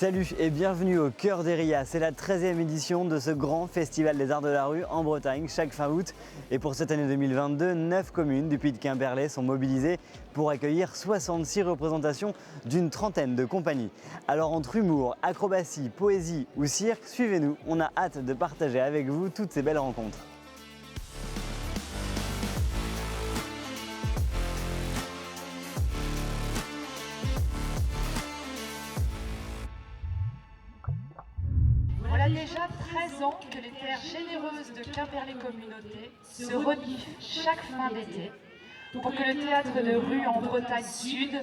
Salut et bienvenue au cœur d'Heria. C'est la 13e édition de ce grand festival des arts de la rue en Bretagne chaque fin août. Et pour cette année 2022, 9 communes du Puy de Quimperlé sont mobilisées pour accueillir 66 représentations d'une trentaine de compagnies. Alors entre humour, acrobatie, poésie ou cirque, suivez-nous, on a hâte de partager avec vous toutes ces belles rencontres. Voilà déjà 13 ans que les terres généreuses de Quimperlé Communauté se reniflent chaque fin d'été pour que le théâtre de rue en Bretagne Sud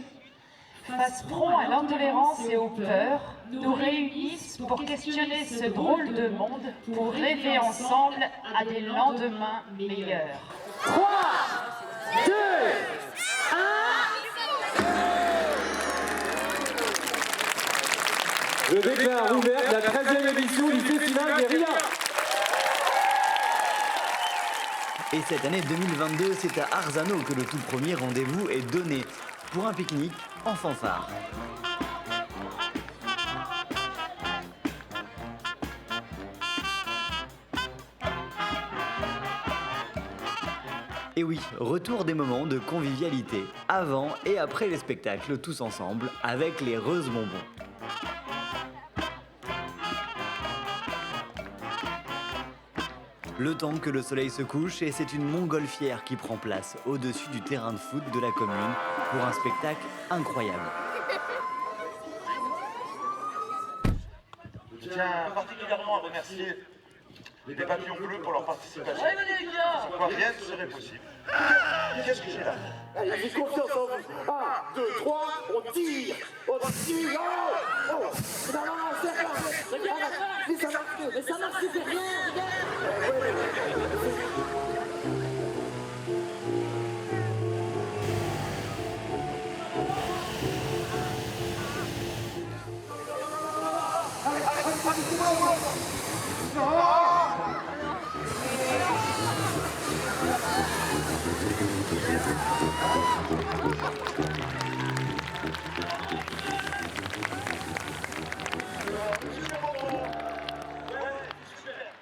fasse front à l'intolérance et aux peurs, nous réunisse pour questionner ce drôle de monde, pour rêver ensemble à des lendemains meilleurs. 3, 2, 1. Je déclare ouverte la 13e édition du Festival d'Heria. Et cette année 2022, c'est à Arzano que le tout premier rendez-vous est donné pour un pique-nique en fanfare. Et oui, retour des moments de convivialité, avant et après les spectacles, tous ensemble, avec les Reuses Bonbons. Le temps que le soleil se couche et c'est une montgolfière qui prend place au-dessus du terrain de foot de la commune pour un spectacle incroyable. Je tiens particulièrement à remercier les papillons bleus pour leur participation. Sans quoi rien ne serait possible. Qu'est-ce que j'ai là? Allez, confiance en vous. 1, 2, 3, on tire. On tire. Oh, ça marche, c'est parfait. Regarde, mais ça marche, tu fais rien, regarde.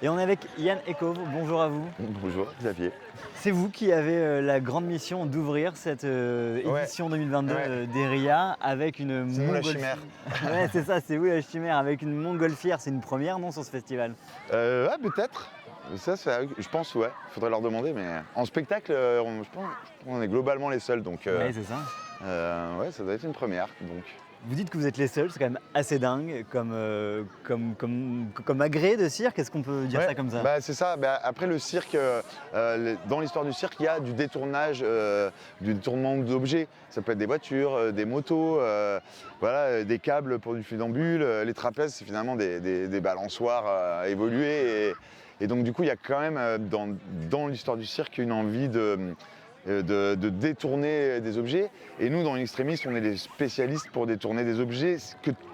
Et on est avec Yann Ekov, bonjour à vous. Bonjour Xavier. C'est vous qui avez la grande mission d'ouvrir cette édition 2022 d'Heria avec une C'est nous la montgolfière. chimère. Ouais, c'est ça, c'est vous la chimère avec une montgolfière. C'est une première, non, sur ce festival? Peut-être. Ça, je pense, ouais. Faudrait leur demander, mais en spectacle, je pense qu'on est globalement les seuls, donc Ouais, c'est ça. ouais, ça doit être une première. Donc. Vous dites que vous êtes les seuls, c'est quand même assez dingue comme agrès de cirque. Est-ce qu'on peut dire Ouais, ça comme ça? C'est ça. Après le cirque, dans l'histoire du cirque, il y a du détournage, du détournement d'objets. Ça peut être des voitures, des motos, voilà, des câbles pour du funambule. Les trapèzes, c'est finalement des balançoires évolués. Et donc du coup, il y a quand même dans l'histoire du cirque une envie de détourner des objets. Et nous, dans l'Extrémiste, on est les spécialistes pour détourner des objets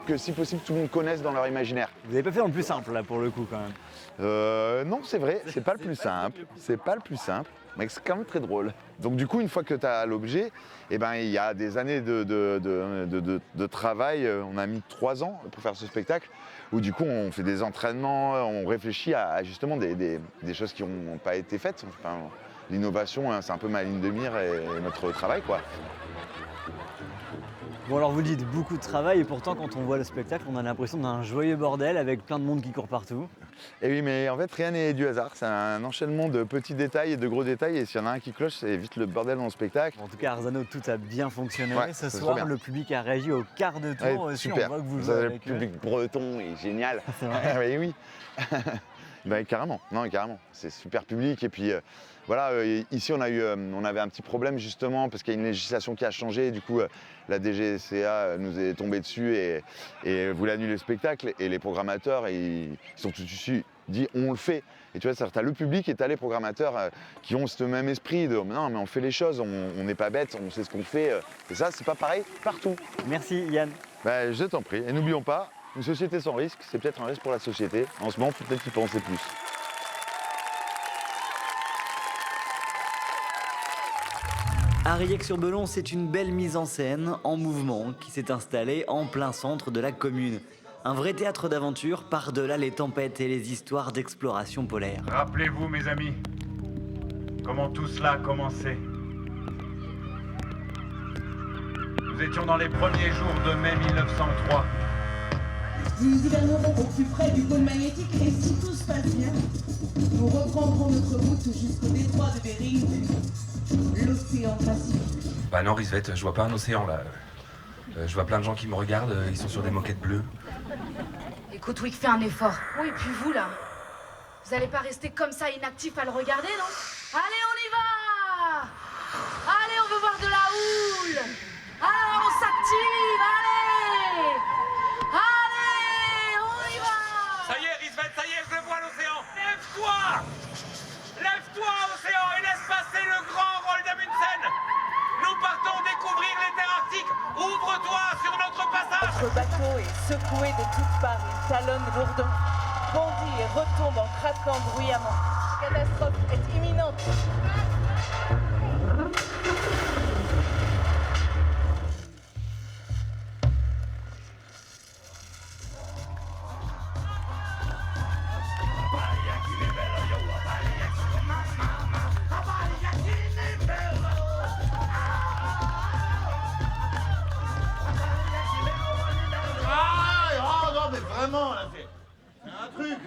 que si possible, tout le monde connaisse dans leur imaginaire. Vous n'avez pas fait dans le plus simple, là, pour le coup, quand même. Non, c'est vrai, c'est pas le plus simple. C'est pas le plus simple, mais c'est quand même très drôle. Donc du coup, une fois que tu as l'objet, il y a des années de travail. On a mis 3 ans pour faire ce spectacle, où du coup, on fait des entraînements, on réfléchit à justement des choses qui n'ont pas été faites. Enfin, l'innovation, c'est un peu ma ligne de mire et notre travail, quoi. Bon, alors vous dites beaucoup de travail et pourtant, quand on voit le spectacle, on a l'impression d'un joyeux bordel avec plein de monde qui court partout. Et oui, mais en fait, rien n'est du hasard. C'est un enchaînement de petits détails et de gros détails. Et s'il y en a un qui cloche, c'est vite le bordel dans le spectacle. En tout cas, à Arzano, tout a bien fonctionné. Ouais, Ce c'est trop soir, bien. le public a réagi au quart de tour Ouais, aussi. super. On voit que vous Ça, jouez le avec eux. public breton est génial. C'est vrai. Oui. Carrément, non, carrément. C'est super public. Et puis voilà, ici on avait un petit problème justement parce qu'il y a une législation qui a changé. Du coup, la DGCA nous est tombée dessus et voulait annuler le spectacle. Et les programmateurs, ils sont tout de suite dit on le fait. Et tu vois, tu as le public et tu as les programmateurs qui ont ce même esprit de non, mais on fait les choses, on n'est pas bête, on sait ce qu'on fait. Et ça, c'est pas pareil partout. Merci Yann. Je t'en prie. Et n'oublions pas, une société sans risque, c'est peut-être un risque pour la société. En ce moment, faut peut-être y penser plus. Ariec-sur-Belon, c'est une belle mise en scène en mouvement qui s'est installée en plein centre de la commune. Un vrai théâtre d'aventure par-delà les tempêtes et les histoires d'exploration polaire. Rappelez-vous, mes amis, comment tout cela a commencé. Nous étions dans les premiers jours de mai 1903. Nous hivernerons au plus près du pôle magnétique et si tout se passe bien, nous reprendrons notre route jusqu'au détroit de Bering, puis l'océan Pacifique. Bah non, Risvette, je vois pas un océan là. Je vois plein de gens qui me regardent, ils sont sur des moquettes bleues. Écoute, Wick, fais un effort. Oui, et puis vous là, vous allez pas rester comme ça inactif à le regarder, non? Allez, on y va! Allez, on veut voir de la houle! Alors, on s'active, allez! Allez, on y va! Ça y est, Risvette, ça y est, je le vois l'océan. Lève-toi! Lève-toi, océan, et laisse passer le grand rôle d'Amundsen. Nous partons découvrir les terres arctiques. Ouvre-toi sur notre passage. Notre bateau est secoué de toutes parts, il talonne lourdement, bondit et retombe en craquant bruyamment. Catastrophe est imminente. Vraiment, là, c'est un truc.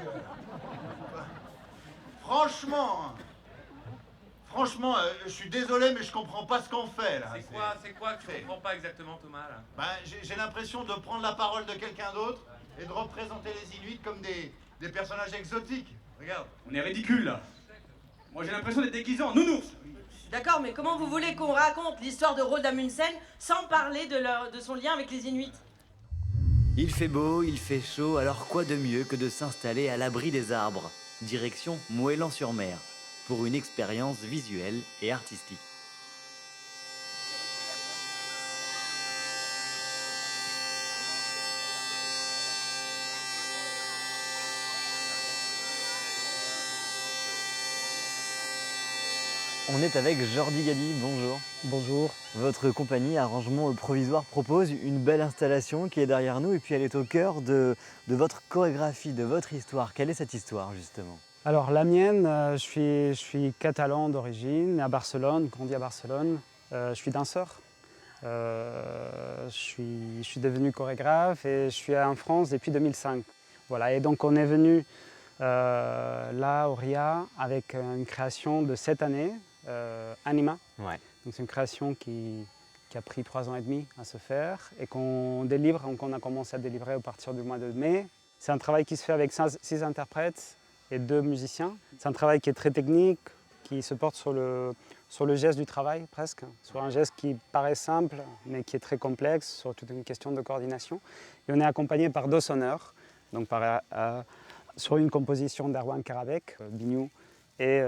Franchement, je suis désolé, mais je comprends pas ce qu'on fait, là. C'est quoi que tu comprends pas exactement, Thomas, là? Ben, j'ai l'impression de prendre la parole de quelqu'un d'autre et de représenter les Inuits comme des personnages exotiques. Regarde. On est ridicule, là. Moi, j'ai l'impression d'être déguisé en nounours. D'accord, mais comment vous voulez qu'on raconte l'histoire de Roald Amundsen sans parler de son lien avec les Inuits? Il fait beau, il fait chaud, alors quoi de mieux que de s'installer à l'abri des arbres? Direction Moëlan-sur-Mer, pour une expérience visuelle et artistique. On est avec Jordi Galli, bonjour. Bonjour. Votre compagnie Arrangement Provisoire propose une belle installation qui est derrière nous et puis elle est au cœur de votre chorégraphie, de votre histoire. Quelle est cette histoire justement? Alors la mienne, je suis catalan d'origine, né à Barcelone, grandi à Barcelone. Je suis danseur. Je suis devenu chorégraphe et je suis en France depuis 2005. Voilà, et donc on est venu là au RIA avec une création de cette année, Anima. Ouais. Donc c'est une création qui a pris 3 ans et demi à se faire et qu'on délivre, qu'on a commencé à délivrer à partir du mois de mai. C'est un travail qui se fait avec 6 interprètes et 2 musiciens. C'est un travail qui est très technique, qui se porte sur le geste du travail presque, sur un geste qui paraît simple mais qui est très complexe, sur toute une question de coordination. Et on est accompagné par 2 sonneurs, donc sur une composition d'Erwan Karabek, Biniou et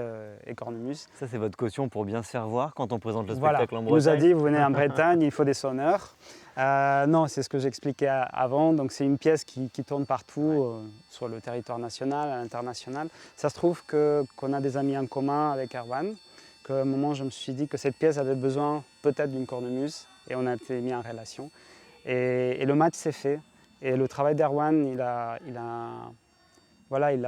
Cornemuse. Ça c'est votre caution pour bien se faire voir quand on présente le Voilà. spectacle en Bretagne. On nous a dit, vous venez en Bretagne, il faut des sonneurs. Non, c'est ce que j'expliquais avant. Donc c'est une pièce qui tourne partout sur le territoire national, à l'international. Ça se trouve qu'on a des amis en commun avec Erwan, qu'à un moment je me suis dit que cette pièce avait besoin peut-être d'une cornemuse et on a été mis en relation. Et le match s'est fait. Et le travail d'Erwan, il a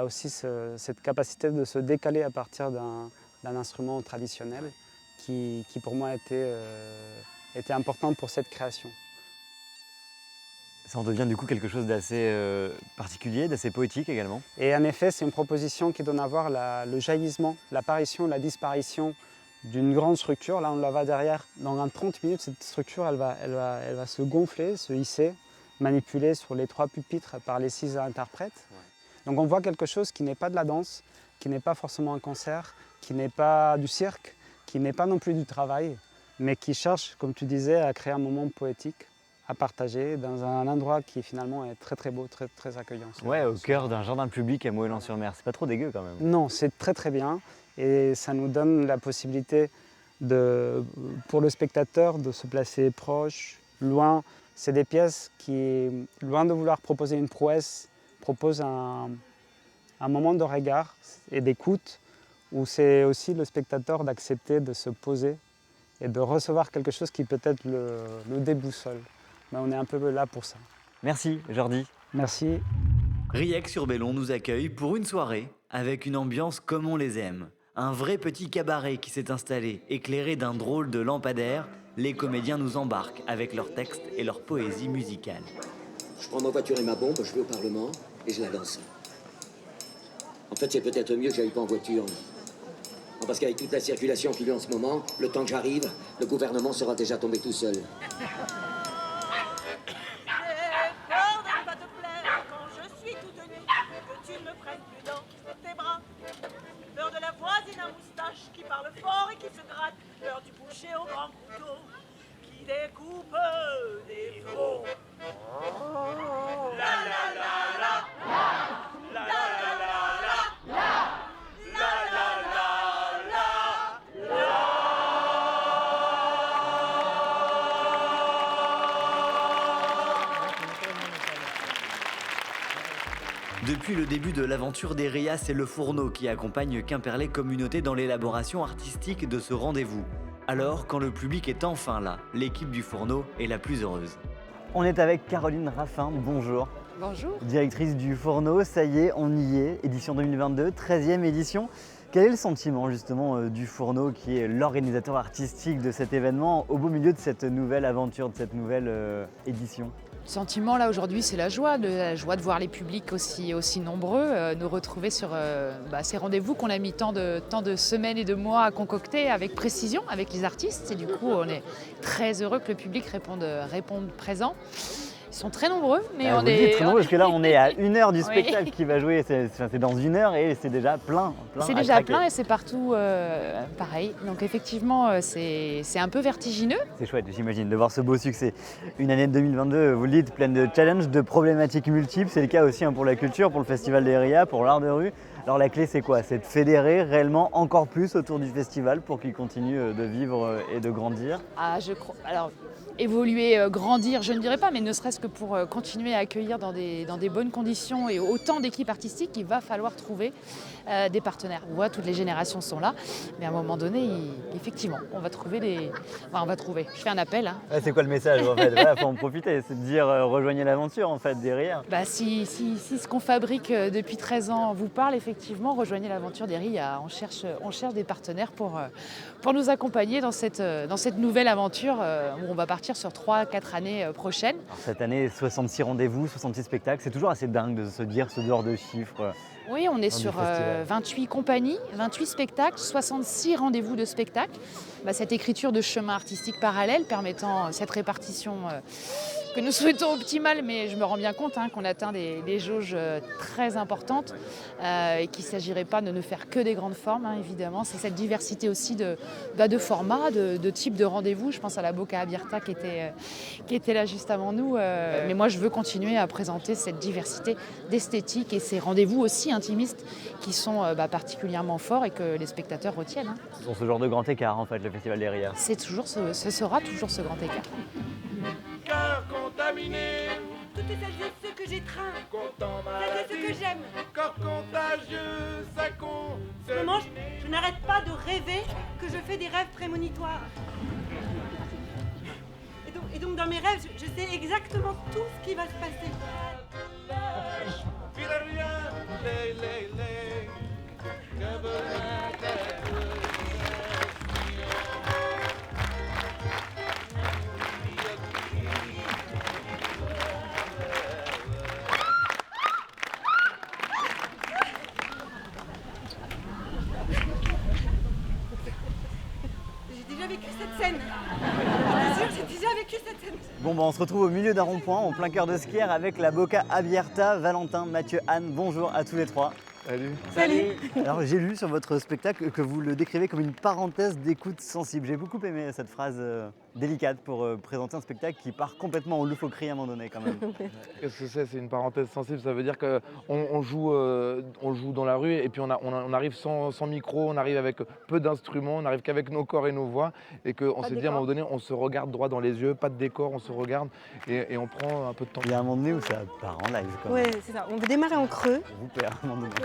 aussi cette capacité de se décaler à partir d'un instrument traditionnel qui pour moi était important pour cette création. Ça en devient du coup quelque chose d'assez particulier, d'assez poétique également. Et en effet, c'est une proposition qui donne à voir le jaillissement, l'apparition, la disparition d'une grande structure. Là, on la voit derrière. Dans 30 minutes, cette structure, elle va se gonfler, se hisser, manipulée sur les 3 pupitres par les 6 interprètes. Ouais. Donc on voit quelque chose qui n'est pas de la danse, qui n'est pas forcément un concert, qui n'est pas du cirque, qui n'est pas non plus du travail, mais qui cherche, comme tu disais, à créer un moment poétique, à partager dans un endroit qui finalement est très très beau, très, très accueillant. Ouais, au cœur d'un jardin public à Moëlan-sur-Mer. C'est pas trop dégueu quand même. Non, c'est très très bien et ça nous donne la possibilité pour le spectateur de se placer proche, loin. C'est des pièces qui, loin de vouloir proposer une prouesse, proposent un moment de regard et d'écoute où c'est aussi le spectateur d'accepter de se poser et de recevoir quelque chose qui peut-être le déboussole. Mais on est un peu là pour ça. Merci Jordi. Merci. Riec-sur-Bellon nous accueille pour une soirée avec une ambiance comme on les aime. Un vrai petit cabaret qui s'est installé, éclairé d'un drôle de lampadaire. Les comédiens nous embarquent avec leurs textes et leur poésie musicale. Je prends ma voiture et ma bombe, je vais au Parlement et je la danse. En fait, c'est peut-être mieux que j'aille pas en voiture. Non, parce qu'avec toute la circulation qu'il y a en ce moment, le temps que j'arrive, le gouvernement sera déjà tombé tout seul. Peur de la voisine à moustache qui parle fort et qui se gratte. Peur du boucher au grand couteau qui découpe des veaux. La la la la. La la la la. La la la la. Depuis le début de l'aventure des RIA, c'est le Fourneau qui accompagne Quimperlé Communauté dans l'élaboration artistique de ce rendez-vous. Alors, quand le public est enfin là, l'équipe du Fourneau est la plus heureuse. On est avec Caroline Raffin, bonjour. Bonjour. Directrice du Fourneau, ça y est, on y est, édition 2022, 13e édition. Quel est le sentiment justement du Fourneau qui est l'organisateur artistique de cet événement au beau milieu de cette nouvelle aventure, de cette nouvelle édition ? Le sentiment là aujourd'hui, c'est la joie de voir les publics aussi nombreux, nous retrouver sur ces rendez-vous qu'on a mis tant de semaines et de mois à concocter avec précision avec les artistes. Et du coup, on est très heureux que le public réponde présent. Ils sont très nombreux, mais on est... Très nombreux parce que là, on est à 1 heure du Oui. spectacle qui va jouer. C'est dans 1 heure et c'est déjà plein. C'est déjà plein et c'est partout pareil. Donc effectivement, c'est un peu vertigineux. C'est chouette, j'imagine, de voir ce beau succès. Une année de 2022, vous le dites, pleine de challenges, de problématiques multiples. C'est le cas aussi pour la culture, pour le Festival des RIA, pour l'art de rue. Alors la clé, c'est quoi? C'est de fédérer réellement encore plus autour du festival pour qu'il continue de vivre et de grandir. Je crois. Alors, évoluer, grandir, je ne dirais pas, mais ne serait-ce que pour continuer à accueillir dans des bonnes conditions et autant d'équipes artistiques, il va falloir trouver des partenaires. On voit, toutes les générations sont là, mais à un moment donné, effectivement, on va trouver on va trouver. Je fais un appel. Hein. C'est quoi le message en fait? Faut en profiter, c'est de dire rejoignez l'aventure en fait des RIA. Si ce qu'on fabrique depuis 13 ans vous parle, effectivement, rejoignez l'aventure des RIA. On cherche des partenaires pour nous accompagner dans cette nouvelle aventure où on va partir sur 3-4 années prochaines. Alors, cette année, 66 rendez-vous, 66 spectacles, c'est toujours assez dingue de se dire ce genre de chiffres. Oui, on est sur 28 compagnies, 28 spectacles, 66 rendez-vous de spectacles. Cette écriture de chemin artistique parallèle permettant cette répartition que nous souhaitons optimale, mais je me rends bien compte qu'on atteint des jauges très importantes et qu'il ne s'agirait pas de ne faire que des grandes formes, évidemment. C'est cette diversité aussi de formats, de types de rendez-vous. Je pense à la Boca Abierta qui était là juste avant nous. Mais moi, je veux continuer à présenter cette diversité d'esthétique et ces rendez-vous aussi intimistes qui sont particulièrement forts et que les spectateurs retiennent. C'est ce genre de grand écart en fait, le Festival des RIA. Ce sera toujours ce grand écart. Cœur contaminé, toutes celles et ceux que j'étreins, content celles et ceux que j'aime, corps contagieux, ça compte. Maman, je n'arrête pas de rêver que je fais des rêves prémonitoires. Et donc dans mes rêves, je sais exactement tout ce qui va se passer. J'ai déjà vécu cette scène. Je te jure, j'ai déjà vécu cette scène. Bon, on se retrouve au milieu d'un rond-point, en plein cœur de Skière, avec la Boca Abierta. Valentin, Mathieu, Anne, bonjour à tous les trois. Salut. Salut. Alors j'ai lu sur votre spectacle que vous le décrivez comme une parenthèse d'écoute sensible. J'ai beaucoup aimé cette phrase délicate pour présenter un spectacle qui part complètement en loufoquerie à un moment donné quand même. Qu'est-ce que c'est une parenthèse sensible? Ça veut dire qu'on joue dans la rue et puis on arrive sans micro, on arrive avec peu d'instruments, on arrive qu'avec nos corps et nos voix et qu'on s'est dit à un moment donné, on se regarde droit dans les yeux, pas de décor, on se regarde et on prend un peu de temps. Il y a un moment donné où ça part en live quand même. Ouais, c'est ça. On veut démarrer en creux. On vous perd à un moment donné.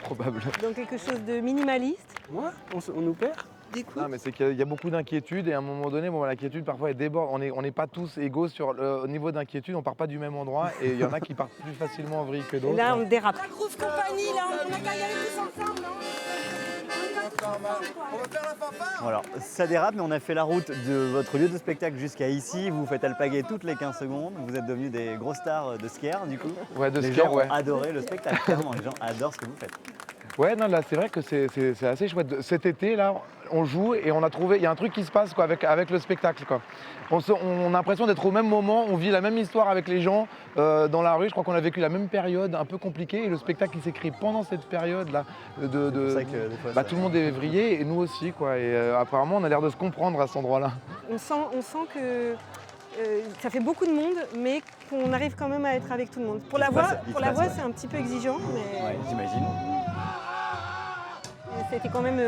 Probable. Donc quelque chose de minimaliste. Ouais, on nous perd. des coups. Non, mais c'est qu'il y a beaucoup d'inquiétudes et à un moment donné, bon, l'inquiétude parfois elle déborde. On n'est pas tous égaux au niveau d'inquiétude, on part pas du même endroit et il y en a qui partent plus facilement en vrille que d'autres. Là, on dérape. La Groove Company, là, on a qu'à y aller tous ensemble, non? On va faire la fanfare. Alors, ça dérape, mais on a fait la route de votre lieu de spectacle jusqu'à ici. Vous faites alpaguer toutes les 15 secondes. Vous êtes devenus des grosses stars de skier, du coup. Ouais, de les skier, gens ouais. ont adoré le spectacle, clairement. Les gens adorent ce que vous faites. Ouais, non, là, c'est vrai que c'est assez chouette. Cet été, là, on joue et on a trouvé, il y a un truc qui se passe quoi, avec le spectacle, quoi. On a l'impression d'être au même moment, on vit la même histoire avec les gens dans la rue. Je crois qu'on a vécu la même période un peu compliquée et le spectacle il s'écrit pendant cette période-là. Tout le monde est vrillé et nous aussi, quoi. Et apparemment, on a l'air de se comprendre à cet endroit-là. On sent que ça fait beaucoup de monde, mais qu'on arrive quand même à être avec tout le monde. Pour la voix, c'est un petit peu exigeant, mais... Ouais, j'imagine. C'était quand même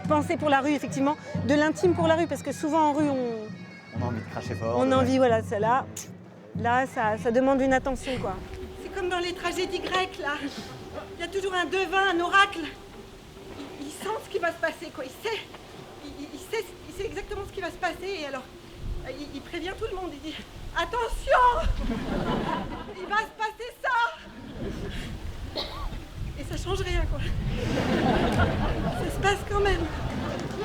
pensé pour la rue, effectivement, de l'intime pour la rue, parce que souvent en rue, on a envie de cracher fort. On a envie, voilà, là, ça demande une attention, quoi. C'est comme dans les tragédies grecques, là. Il y a toujours un devin, un oracle. Il sent ce qui va se passer, quoi. Il sait exactement ce qui va se passer, et alors, il prévient tout le monde. Il dit « Attention, il va se passer ça !» Et ça change rien, quoi. Ça se passe quand même.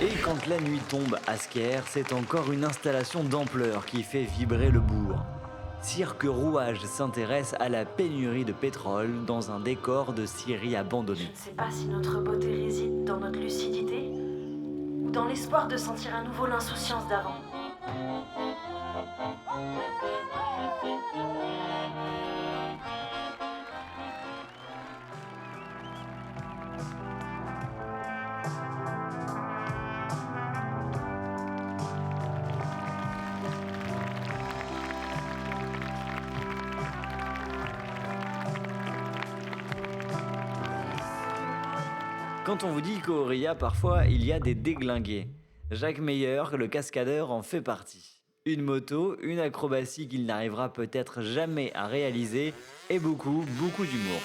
Et quand la nuit tombe à Sker, c'est encore une installation d'ampleur qui fait vibrer le bourg. Cirque Rouage s'intéresse à la pénurie de pétrole dans un décor de Syrie abandonné. Je ne sais pas si notre beauté réside dans notre lucidité ou dans l'espoir de sentir à nouveau l'insouciance d'avant. Quand on vous dit qu'au RIA, parfois, il y a des déglingués, Jacques Meyer, le cascadeur, en fait partie. Une moto, une acrobatie qu'il n'arrivera peut-être jamais à réaliser et beaucoup d'humour.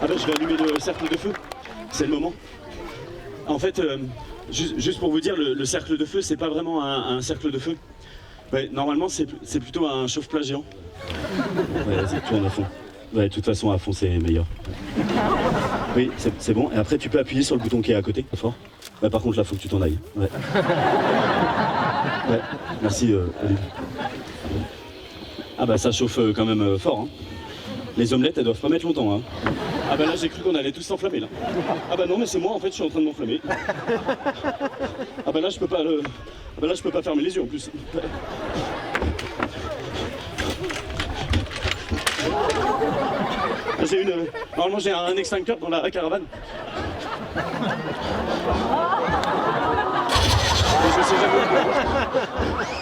Ah ben, je vais allumer le cercle de feu, c'est le moment. En fait, juste pour vous dire, le cercle de feu, c'est pas vraiment un cercle de feu. Ouais, normalement, c'est plutôt un chauffe-plat géant. Ouais, vas-y, tourne à fond. Ouais, de toute façon, à fond, c'est meilleur. Oui, c'est bon. Et après, tu peux appuyer sur le bouton qui est à côté, fort. Ouais, par contre, là, faut que tu t'en ailles. Ouais. Ouais, merci, Olive. Ah bah, ça chauffe quand même fort, hein. Les omelettes, elles doivent pas mettre longtemps, hein. Ah bah là, j'ai cru qu'on allait tous s'enflammer, là. Ah bah non, mais c'est moi, en fait, je suis en train de m'enflammer. Ah bah là, je peux pas Ah bah là, je peux pas fermer les yeux, en plus. Normalement, j'ai un extincteur dans la caravane. Je sais jamais.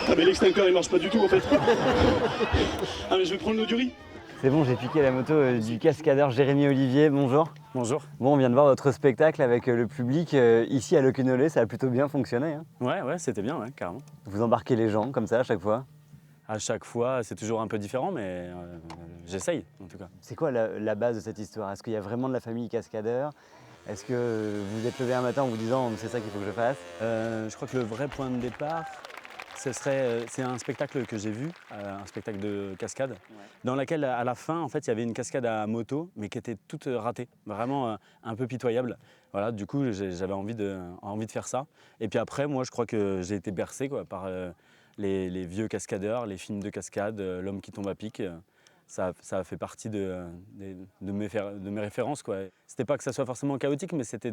Ah mais l'extincteur il marche pas du tout en fait. Ah mais je vais prendre l'eau du riz. C'est bon, j'ai piqué la moto du cascadeur Jérémy Olivier. Bonjour. Bonjour. Bon, on vient de voir votre spectacle avec le public ici à Locquenollet. Ça a plutôt bien fonctionné. Hein. Ouais, c'était bien, ouais, carrément. Vous embarquez les gens comme ça à chaque fois? À chaque fois, c'est toujours un peu différent, mais j'essaye en tout cas. C'est quoi la base de cette histoire? Est-ce qu'il y a vraiment de la famille cascadeur? Est-ce que vous êtes levé un matin en vous disant c'est ça qu'il faut que je fasse? Je crois que le vrai point de départ, c'est un spectacle que j'ai vu, un spectacle de cascade, dans lequel à la fin, en fait, il y avait une cascade à moto, mais qui était toute ratée, vraiment un peu pitoyable. Voilà, du coup, j'avais envie de faire ça. Et puis après, moi, je crois que j'ai été bercé quoi, par les vieux cascadeurs, les films de cascade, L'homme qui tombe à pic. Ça a fait partie de mes références, quoi. C'était pas que ça soit forcément chaotique, mais c'était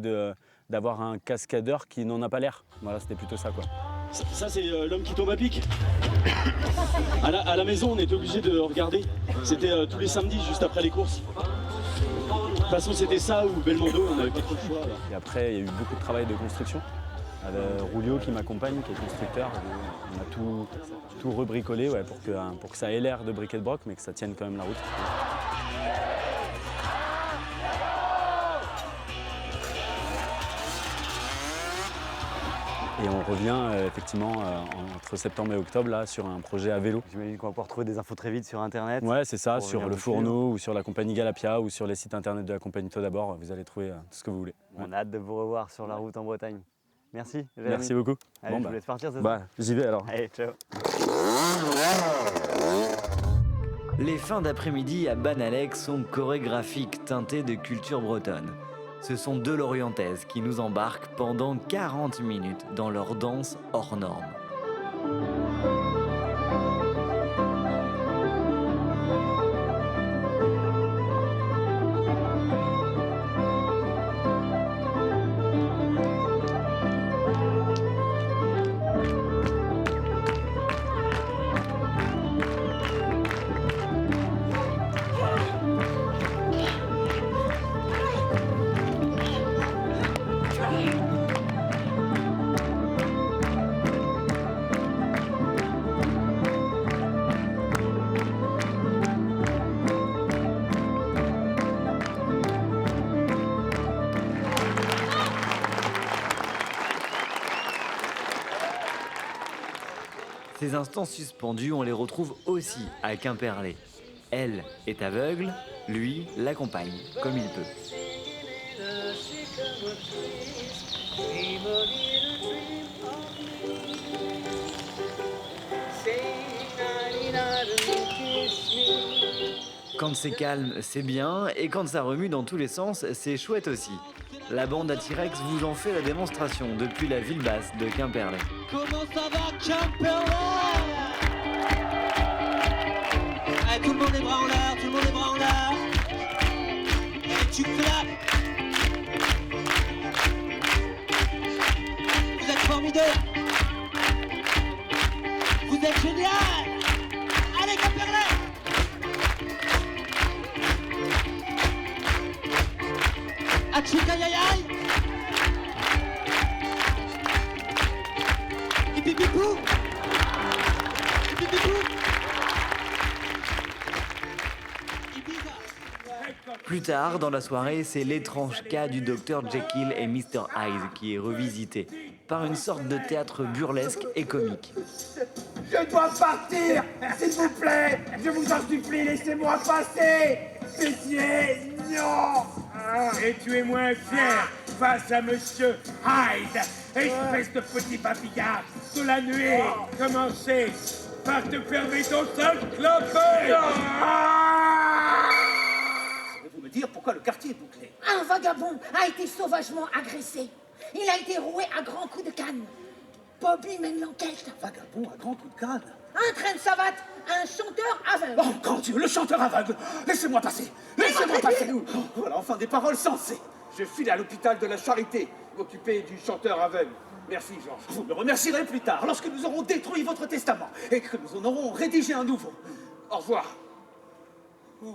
d'avoir un cascadeur qui n'en a pas l'air. Voilà, c'était plutôt ça, quoi. Ça c'est L'homme qui tombe à pic. À la maison, on était obligé de regarder. C'était tous les samedis, juste après les courses. De toute façon, c'était ça ou Belmondo, on avait quelques fois. Là. Et après, il y a eu beaucoup de travail de construction. Roulio qui m'accompagne, qui est constructeur. On a tout rebricolé ouais, pour que ça ait l'air de briquet de broc, mais que ça tienne quand même la route. Et on revient effectivement entre septembre et octobre là, sur un projet à vélo. J'imagine qu'on va pouvoir trouver des infos très vite sur Internet. Ouais, c'est ça, sur le Fourneau ou sur la compagnie Galapia ou sur les sites internet de la compagnie Tout d'abord, vous allez trouver tout ce que vous voulez. On a hâte de vous revoir sur la route en Bretagne. Merci. Jérémy. Merci beaucoup. Allez, je vous laisse partir, c'est ça ? J'y vais alors. Allez, ciao. Les fins d'après-midi à Banalec sont chorégraphiques, teintées de culture bretonne. Ce sont deux Lorientaises qui nous embarquent pendant 40 minutes dans leur danse hors norme. Ces instants suspendus, on les retrouve aussi à Quimperlé. Elle est aveugle, lui l'accompagne comme il peut. Quand c'est calme, c'est bien, et quand ça remue dans tous les sens, c'est chouette aussi. La bande à T-Rex vous en fait la démonstration depuis la ville basse de Quimperlé. Comment ça va, Quimperlé? Allez, tout le monde les bras en l'air, tout le monde les bras en l'air. Et tu claques. Vous êtes formidables. Vous êtes génial. Allez, Quimperlé. Atchikayayaï. Pipipipou. Pipipipou. Plus tard dans la soirée, c'est l'étrange cas du Dr Jekyll et Mr Hyde qui est revisité par une sorte de théâtre burlesque et comique. Je dois partir, s'il vous plaît. Je vous en supplie, laissez-moi passer. Pitié, non. Et tu es moins fier face à Monsieur Hyde, espèce de petit papillard de la nuit. Commencez par te fermer ton seul clopé. Pouvez-vous me dire pourquoi le quartier est bouclé? Un vagabond a été sauvagement agressé. Il a été roué à grands coups de canne. Bobby mène l'enquête. Un vagabond à grands coups de canne? Un train de savate, un chanteur aveugle. Oh, grand Dieu, le chanteur aveugle. Laissez-moi passer. Laissez-moi passer. Voilà enfin des paroles sensées. Je file à l'hôpital de la Charité, m'occuper du chanteur aveugle. Merci, Georges. Vous me remercierez plus tard, lorsque nous aurons détruit votre testament et que nous en aurons rédigé un nouveau. Au revoir. Oh,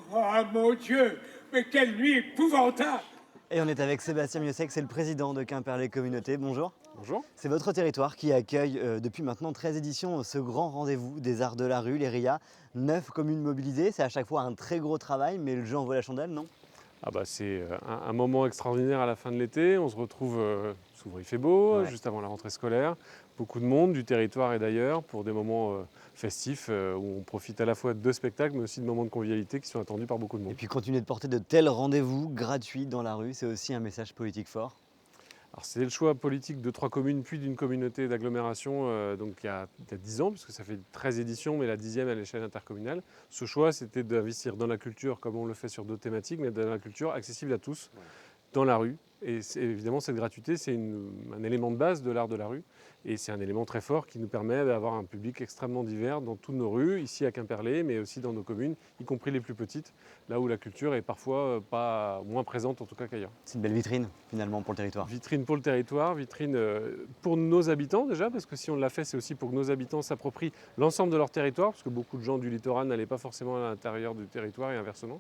mon Dieu, mais quelle nuit épouvantable! Et on est avec Sébastien Miossec, c'est le président de Quimperlé Communauté. Bonjour. Bonjour. C'est votre territoire qui accueille depuis maintenant 13 éditions ce grand rendez-vous des arts de la rue, les RIA. 9 communes mobilisées, c'est à chaque fois un très gros travail, mais le jeu envoie la chandelle, non? Ah bah c'est un moment extraordinaire à la fin de l'été. On se retrouve, souvent il fait beau, juste avant la rentrée scolaire. Beaucoup de monde du territoire et d'ailleurs pour des moments festifs où on profite à la fois de spectacles mais aussi de moments de convivialité qui sont attendus par beaucoup de monde. Et puis continuer de porter de tels rendez-vous gratuits dans la rue, c'est aussi un message politique fort. Alors c'est le choix politique de 3 communes puis d'une communauté d'agglomération donc il y a 10 ans, puisque ça fait 13 éditions, mais la 10e à l'échelle intercommunale. Ce choix, c'était d'investir dans la culture comme on le fait sur d'autres thématiques, mais dans la culture accessible à tous, dans la rue. Et évidemment, cette gratuité, c'est un élément de base de l'art de la rue. Et c'est un élément très fort qui nous permet d'avoir un public extrêmement divers dans toutes nos rues, ici à Quimperlé, mais aussi dans nos communes, y compris les plus petites, là où la culture est parfois pas moins présente en tout cas qu'ailleurs. C'est une belle vitrine finalement pour le territoire. Vitrine pour le territoire, vitrine pour nos habitants déjà, parce que si on l'a fait, c'est aussi pour que nos habitants s'approprient l'ensemble de leur territoire, parce que beaucoup de gens du littoral n'allaient pas forcément à l'intérieur du territoire et inversement.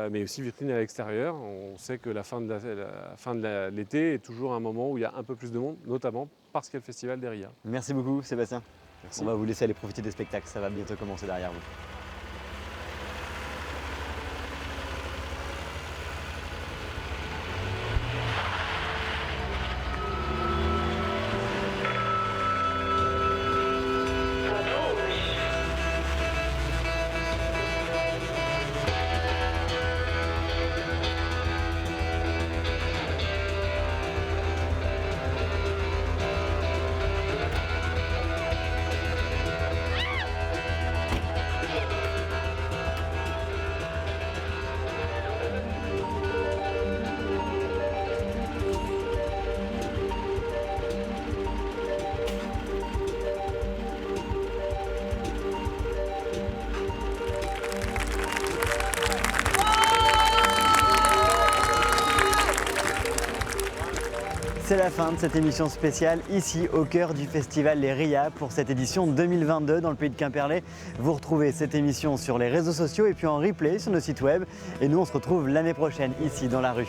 Mais aussi vitrine à l'extérieur. On sait que la fin de l'été est toujours un moment où il y a un peu plus de monde, notamment parce qu'il y a le festival des RIA. Merci beaucoup Sébastien. Merci. On va vous laisser aller profiter des spectacles, ça va bientôt commencer derrière vous. C'est la fin de cette émission spéciale ici au cœur du festival Les RIA pour cette édition 2022 dans le pays de Quimperlé. Vous retrouvez cette émission sur les réseaux sociaux et puis en replay sur nos sites web. Et nous on se retrouve l'année prochaine ici dans la rue.